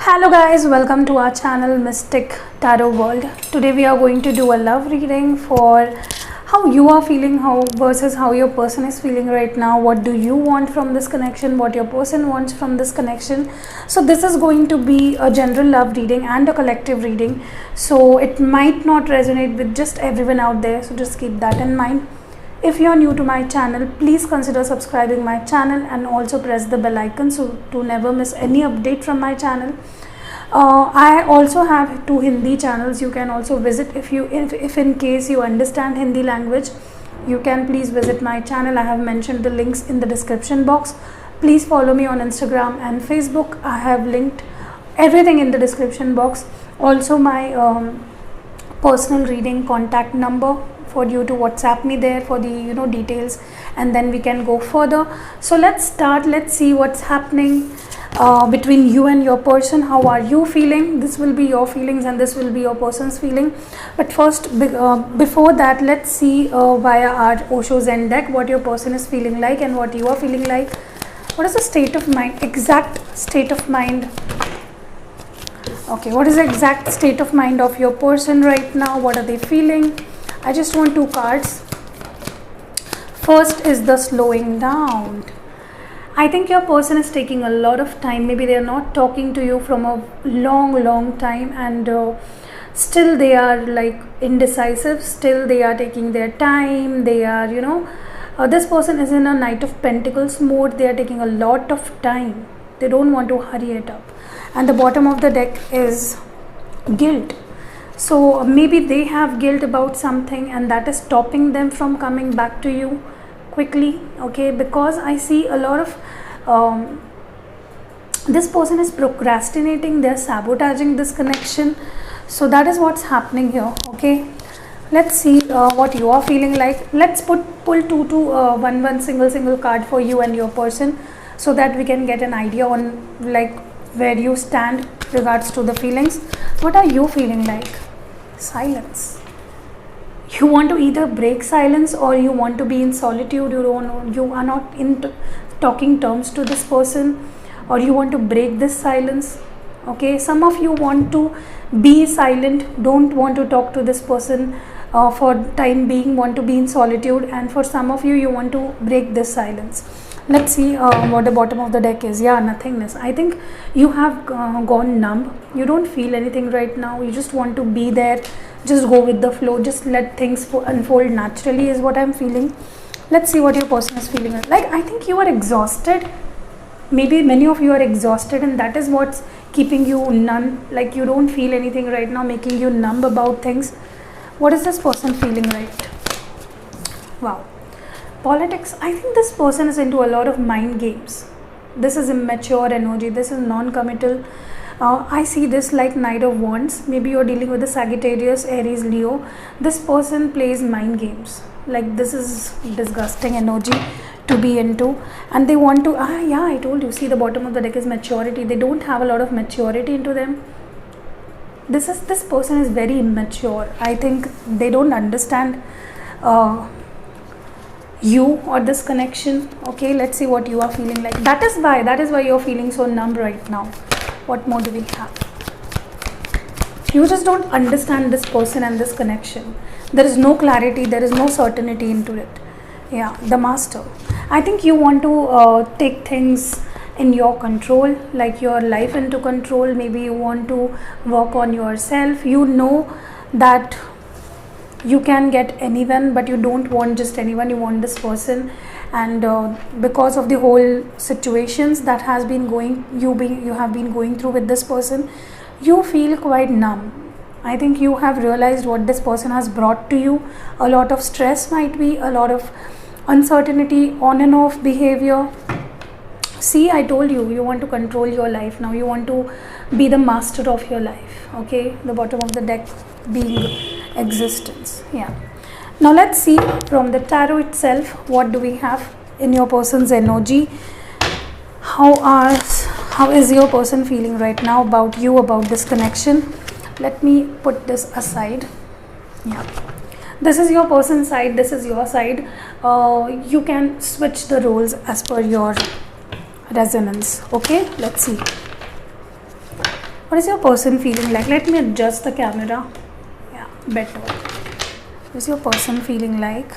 Hello guys, welcome to our channel Mystic Tarot World. Today we are going to do a love reading for how you are feeling, how versus how your person is feeling right now. What do you want from this connection, what your person wants from this connection. So this is going to be a general love reading and a collective reading, so it might not resonate with just everyone out there, so just keep that in mind. If you are new to my channel, please consider subscribing my channel and also press the bell icon so to never miss any update from my channel. I also have 2 Hindi channels. You can also visit if in case you understand Hindi language. You can please visit my channel. I have mentioned the links in the description box. Please follow me on Instagram and Facebook. I have linked everything in the description box. Also my personal reading contact number for you to WhatsApp me there for the details, and then we can go further. So let's start. Let's see what's happening between you and your person. How are you feeling? This will be your feelings and this will be your person's feeling. But first, before that, let's see via our Osho Zen deck what your person is feeling like and what you are feeling like. What is the state of mind, exact state of mind? Okay, what is the exact state of mind of your person right now? What are they feeling? I just want 2 cards. First is the slowing down. I think your person is taking a lot of time. Maybe they are not talking to you from a long time, and still they are like indecisive. Still they are taking their time. They are this person is in a Knight of Pentacles mode. They are taking a lot of time. They don't want to hurry it up. And the bottom of the deck is guilt. So maybe they have guilt about something, and that is stopping them from coming back to you quickly. Okay, because I see a lot of this person is procrastinating. They're sabotaging this connection. So that is what's happening here. Okay, let's see what you are feeling like. Let's pull 2 to 1 single card for you and your person, so that we can get an idea on like where you stand regards to the feelings. What are you feeling like? Silence. You want to either break silence or you want to be in solitude. You are not in talking terms to this person, or you want to break this silence. Okay, some of you want to be silent, don't want to talk to this person for time being, want to be in solitude, and for some of you want to break this silence. Let's see what the bottom of the deck is. Yeah, nothingness. I think you have gone numb. You don't feel anything right now. You just want to be there. Just go with the flow. Just let things unfold naturally is what I'm feeling. Let's see what your person is feeling like. I think you are exhausted. Maybe many of you are exhausted, and that is what's keeping you numb. Like you don't feel anything right now, making you numb about things. What is this person feeling right? Wow. Politics. I think this person is into a lot of mind games. This is immature energy. This is non-committal. I see this like Knight of Wands. Maybe you're dealing with the Sagittarius, Aries, Leo. This person plays mind games. Like this is disgusting energy to be into, and they want to yeah, I told you. See, the bottom of the deck is maturity. They don't have a lot of maturity into them. This person is very immature. I think they don't understand you or this connection. Okay, let's see what you are feeling like. That is why you're feeling so numb right now. What more do we have? You just don't understand this person and this connection. There is no clarity, there is no certainty into it. Yeah, the Master. I think you want to take things in your control, like your life into control. Maybe you want to work on yourself. You know that you can get anyone, but you don't want just anyone. You want this person, and because of the whole situations that has been going, you have been going through with this person, you feel quite numb. I think you have realized what this person has brought to you. A lot of stress might be, a lot of uncertainty, on and off behavior. See, I told you, you want to control your life now. You want to be the master of your life. Okay, the bottom of the deck being existence. Yeah. Now let's see from the tarot itself, what do we have in your person's energy. How is your person feeling right now about you, about this connection? Let me put this aside. Yeah, this is your person's side, this is your side. You can switch the roles as per your resonance. Okay, let's see. What is your person feeling like? Let me adjust the camera. Yeah, better. What is your person feeling like?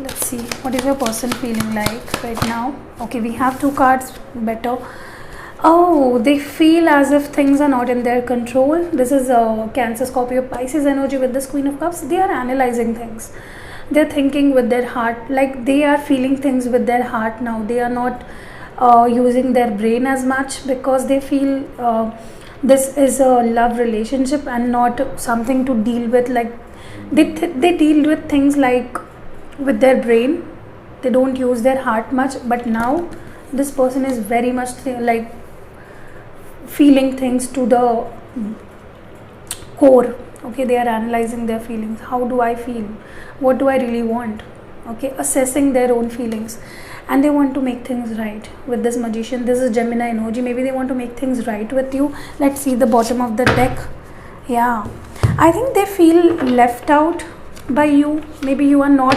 Let's see. What is your person feeling like right now? Okay, we have 2 cards. Better. Oh, they feel as if things are not in their control. This is a Cancer, Scorpio, Pisces energy with this Queen of Cups. They are analyzing things. They're thinking with their heart. Like they are feeling things with their heart now. They are not using their brain as much, because they feel this is a love relationship and not something to deal with. Like they deal with things like with their brain. They don't use their heart much, but now this person is very much like feeling things to the core. Okay, they are analyzing their feelings. How do I feel? What do I really want? Okay, assessing their own feelings, and they want to make things right with this Magician. This is Gemini energy. Maybe they want to make things right with you. Let's see the bottom of the deck. Yeah, I think they feel left out by you. Maybe you are not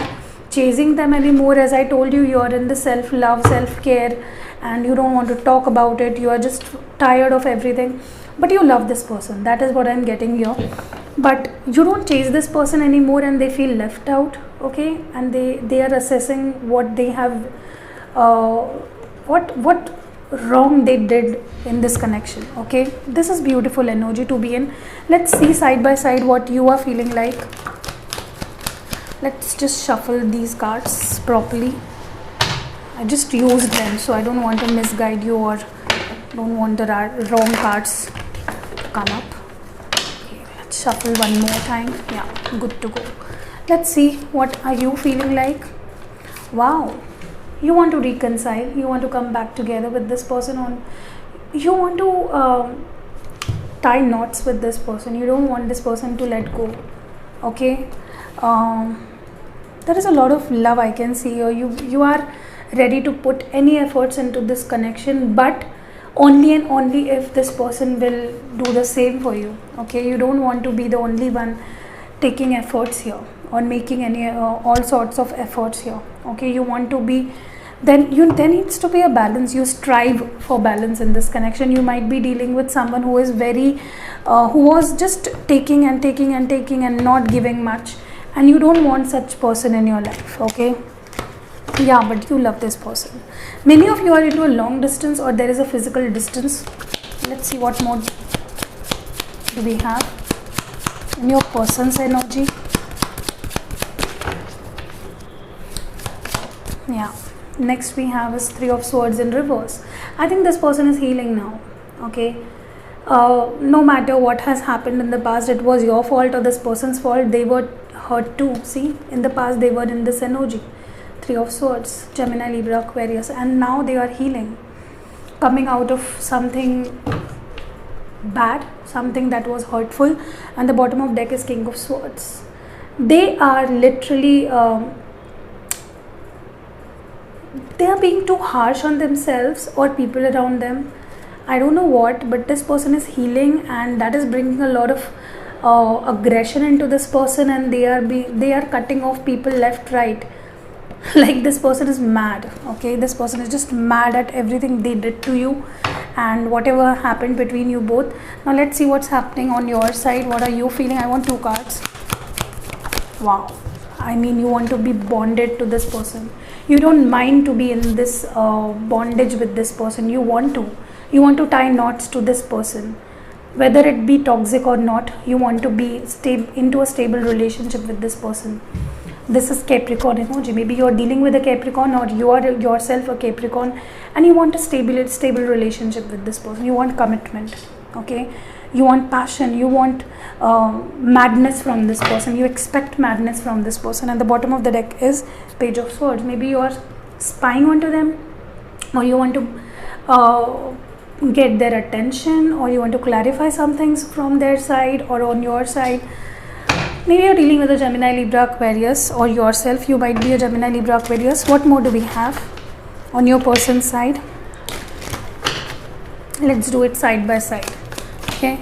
chasing them anymore. As I told you, you are in the self-love, self-care, and you don't want to talk about it. You are just tired of everything, but you love this person. That is what I'm getting here. But you don't chase this person anymore, and they feel left out. Okay, and they are assessing what they have, what wrong they did in this connection. Okay, this is beautiful energy to be in. Let's see side by side what you are feeling like. Let's just shuffle these cards properly. I just used them, so I don't want to misguide you, or don't want the wrong cards to come up. Okay, let's shuffle one more time. Yeah, good to go. Let's see, what are you feeling like? Wow, you want to reconcile. You want to come back together with this person. You want to tie knots with this person. You don't want this person to let go. Okay, there is a lot of love I can see here. You are ready to put any efforts into this connection, but only and only if this person will do the same for you. Okay, you don't want to be the only one taking efforts here, or making any all sorts of efforts here. Okay, you want to be, there needs to be a balance. You strive for balance in this connection. You might be dealing with someone who is very who was just taking and taking and taking and not giving much, and you don't want such person in your life. Okay, yeah, but you love this person. Many of you are into a long distance, or there is a physical distance. Let's see what more do we have in your person's energy. Yeah, next we have is 3 of Swords in reverse. I think this person is healing now. Okay, no matter what has happened in the past, it was your fault or this person's fault. They were hurt too. See, in the past they were in this energy. 3 of Swords, Gemini, Libra, Aquarius, and now they are healing, coming out of something bad, something that was hurtful. And the bottom of deck is King of Swords. They are literally they are being too harsh on themselves or people around them. I don't know what, but this person is healing, and that is bringing a lot of aggression into this person, and they are cutting off people left, right. Like this person is mad. Okay, this person is just mad at everything they did to you and whatever happened between you both. Now let's see what's happening on your side. What are you feeling? I want 2 cards. Wow, I mean, you want to be bonded to this person. You don't mind to be in this bondage with this person. You want to tie knots to this person, whether it be toxic or not. You want to be into a stable relationship with this person. This is Capricorn energy. Maybe you're dealing with a Capricorn, or you are yourself a Capricorn, and you want a stable relationship with this person. You want commitment. Okay, you want passion. You want madness from this person. You expect madness from this person. And the bottom of the deck is Page of Swords. Maybe you are spying onto them, or you want to get their attention, or you want to clarify some things from their side or on your side. Maybe you're dealing with a Gemini, Libra, Aquarius, or yourself. You might be a Gemini, Libra, Aquarius. What more do we have on your person's side? Let's do it side by side. Okay.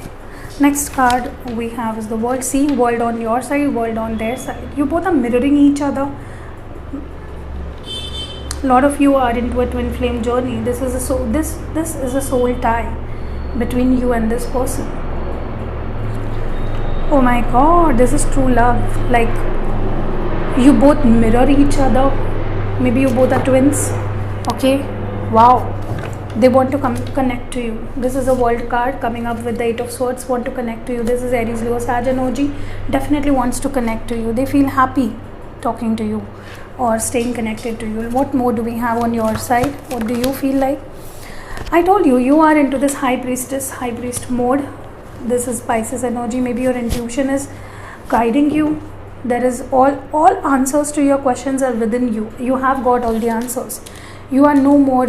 Next card we have is the World. See, world on your side, world on their side. You both are mirroring each other. A lot of you are into a twin flame journey. This is a this is a soul tie between you and this person. Oh my god, this is true love. Like, you both mirror each other. Maybe you both are twins. Okay, wow. They want to connect to you. This is a world card coming up with the 8 of swords. Want to connect to you. This is Aries, Leo, Sag energy. Definitely wants to connect to you. They feel happy talking to you or staying connected to you. What more do we have on your side? What do you feel like? I told you, you are into this high priest mode. This is Pisces energy. Maybe your intuition is guiding you. There is all answers to your questions are within you. You have got all the answers. You are no more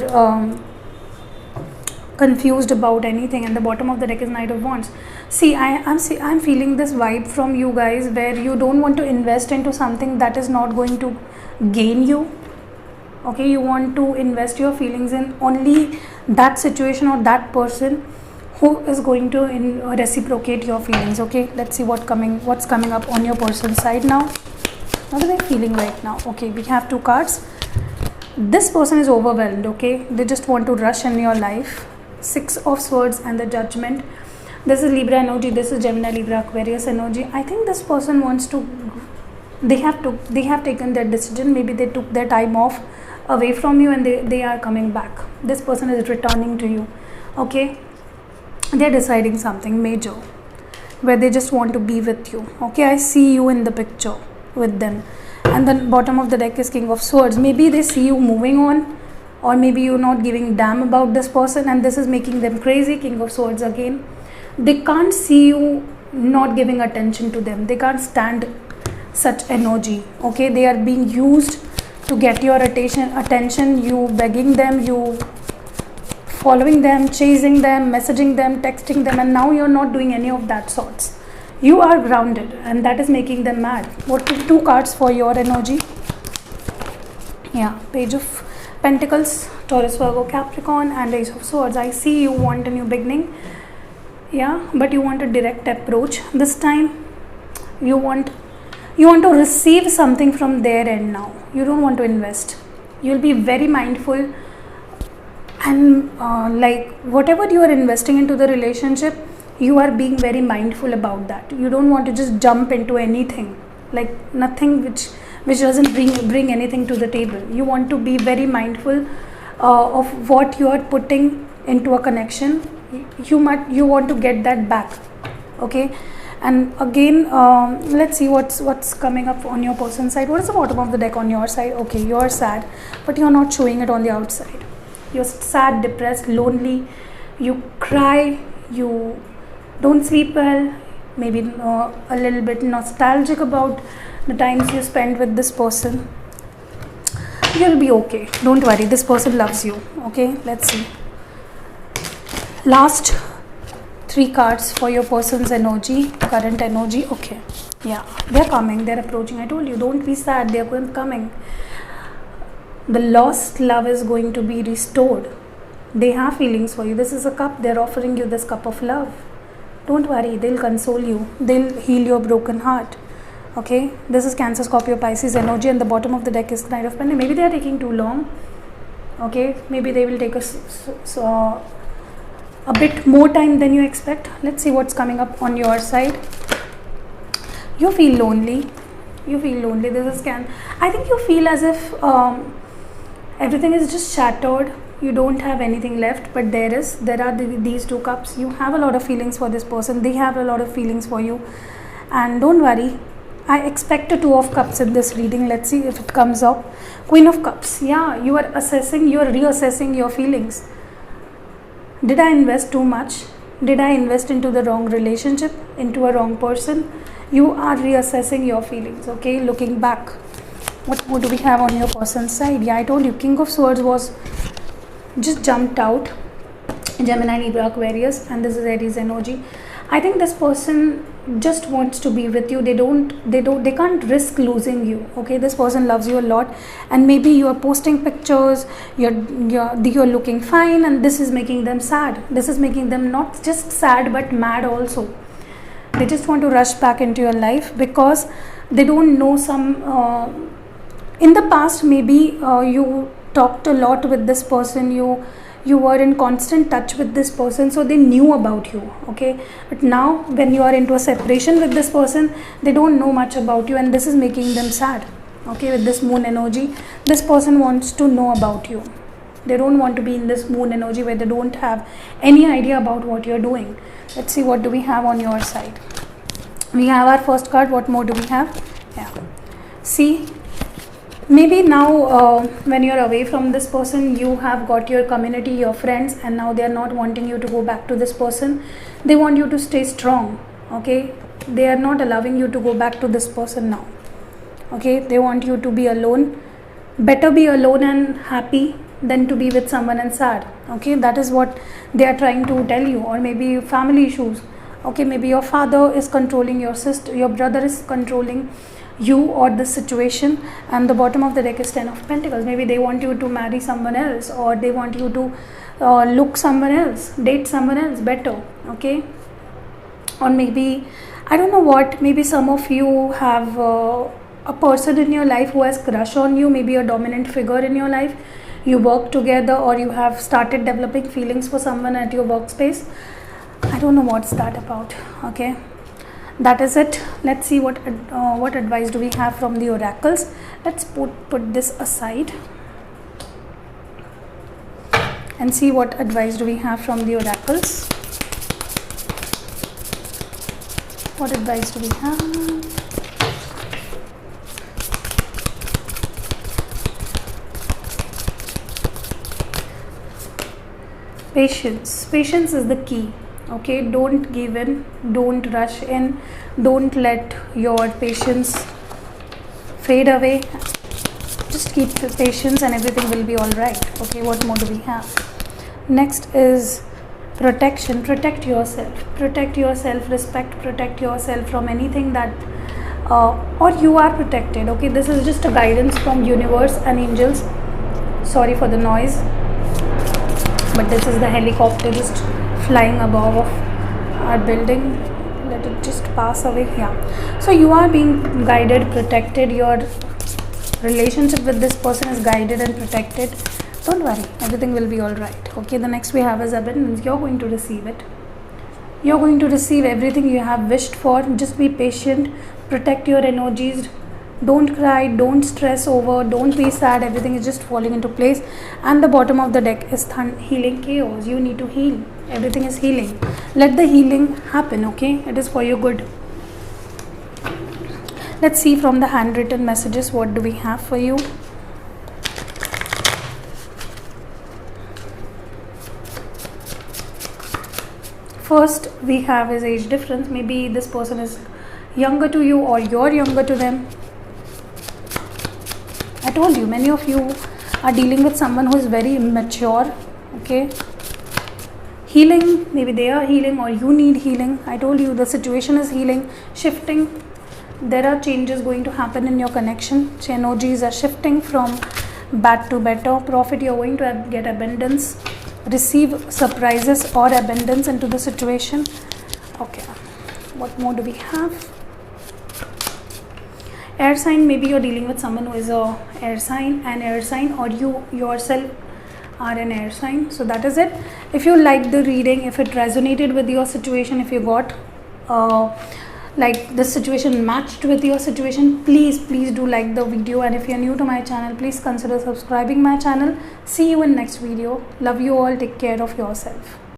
confused about anything. And the bottom of the deck is Knight of Wands. See, I'm feeling this vibe from you guys where you don't want to invest into something that is not going to gain you. Okay, you want to invest your feelings in only that situation or that person who is going to reciprocate your feelings. Okay, let's see what's coming up on your person's side now. What are they feeling right now? Okay, we have 2 cards. This person is overwhelmed. Okay, they just want to rush in your life. 6 of Swords and the Judgment. This is Libra energy. This is Gemini, Libra, Aquarius energy. I think this person wants to. They have taken their decision. Maybe they took their time off away from you and they are coming back. This person is returning to you. Okay, they're deciding something major where they just want to be with you. Okay, I see you in the picture with them. And the bottom of the deck is King of Swords. Maybe they see you moving on, or maybe you're not giving a damn about this person and this is making them crazy. King of Swords again. They can't see you not giving attention to them. They can't stand such energy. Okay, they are being used to get your attention. You begging them, you following them, chasing them, messaging them, texting them, and now you're not doing any of that sorts. You are grounded and that is making them mad. What 2 cards for your energy? Yeah, Page of Pentacles, Taurus, Virgo, Capricorn, and Ace of Swords. I see you want a new beginning. Yeah, but you want a direct approach this time. You want to receive something from their end now. You don't want to invest. You'll be very mindful, and like whatever you are investing into the relationship, you are being very mindful about that. You don't want to just jump into anything, like nothing which doesn't bring anything to the table. You want to be very mindful of what you are putting into a connection. You want to get that back. Okay, and again, let's see what's coming up on your person's side. What is the bottom of the deck on your side? Okay, you're sad, but you're not showing it on the outside. You're sad, depressed, lonely. You cry. You don't sleep well. Maybe a little bit nostalgic about the times you spent with this person. You'll be okay. Don't worry. This person loves you. Okay, let's see. Last 3 cards for your person's energy, current energy. Okay, yeah, they're coming, they're approaching. I told you, don't be sad, they're coming. The lost love is going to be restored. They have feelings for you. This is a cup. They're offering you this cup of love. Don't worry, they'll console you. They'll heal your broken heart. Okay, this is Cancer, Scorpio, Pisces energy, and the bottom of the deck is Knight of Pentacles. Maybe they are taking too long. Okay, maybe they will take a bit more time than you expect. Let's see what's coming up on your side. You feel lonely. This is I think you feel as if everything is just shattered. You don't have anything left, but there are these 2 cups. You have a lot of feelings for this person. They have a lot of feelings for you, and don't worry. I expect a 2 of cups in this reading. Let's see if it comes up. Queen of Cups. Yeah, you are reassessing your feelings. Did I invest too much? Did I invest into the wrong relationship, into a wrong person? You are reassessing your feelings. Okay, looking back. What more do we have on your person's side? Yeah, I told you, King of Swords was just jumped out. Gemini, Libra, Aquarius, and this is Aries energy. I think this person just wants to be with you. They can't risk losing you. Okay, this person loves you a lot, and maybe you are posting pictures, you're looking fine, and this is making them sad. This is making them not just sad but mad also. They just want to rush back into your life because they don't know some in the past maybe you talked a lot with this person, you were in constant touch with this person, so they knew about you, okay? But now when you are into a separation with this person, they don't know much about you, and this is making them sad, okay? With this moon energy, this person wants to know about you. They don't want to be in this moon energy where they don't have any idea about what you're doing. Let's see, what do we have on your side? We have our first card. What more do we have? Yeah, see, maybe now when you're away from this person, you have got your community, your friends, and now they are not wanting you to go back to this person. They want you to stay strong, okay? They are not allowing you to go back to this person now, okay? They want you to be alone. Better be alone and happy than to be with someone and sad, okay? That is what they are trying to tell you. Or maybe family issues, okay? Maybe your father is controlling your sister, your brother is controlling you or the situation. And the bottom of the deck is 10 of Pentacles. Maybe they want you to marry someone else, or they want you to look someone else, date someone else better, okay? Or maybe, I don't know what, maybe some of you have a person in your life who has crush on you, maybe a dominant figure in your life. You work together, or you have started developing feelings for someone at your workspace. I don't know what's that about, okay? That is it. Let's see what advice do we have from the oracles. Let's put this aside and see what advice do we have from the oracles. What advice do we have? Patience is the key, okay? Don't give in, don't rush in, don't let your patience fade away. Just keep the patience and everything will be all right, okay? What more do we have? Next is protection. Protect yourself, respect, protect yourself from anything that or you are protected, okay? This is just a guidance from universe and angels. Sorry for the noise, but this is the helicopter just flying above of our building. Let it just pass away. Yeah, so you are being guided, protected. Your relationship with this person is guided and protected. Don't worry, everything will be all right, okay? The next we have is abundance. You're going to receive it. You're going to receive everything you have wished for. Just be patient, protect your energies. Don't cry, don't stress over, don't be sad. Everything is just falling into place. And the bottom of the deck is healing chaos. You need to heal. Everything is healing. Let the healing happen, okay? It is for your good. Let's see from the handwritten messages, what do we have for you? First we have is age difference. Maybe this person is younger to you, or you're younger to them. I told you, many of you are dealing with someone who is very immature, okay? Healing, maybe they are healing or you need healing. I told you the situation is healing, shifting. There are changes going to happen in your connection. So energies are shifting from bad to better. Profit, you're going to get abundance. Receive surprises or abundance into the situation. Okay, what more do we have? Air sign, maybe you're dealing with someone who is an air sign, or you yourself are an air sign. So that is it. If you liked the reading, if it resonated with your situation, if you got like the situation matched with your situation, please do like the video. And if you're new to my channel, please consider subscribing my channel. See you in next video. Love you all. Take care of yourself.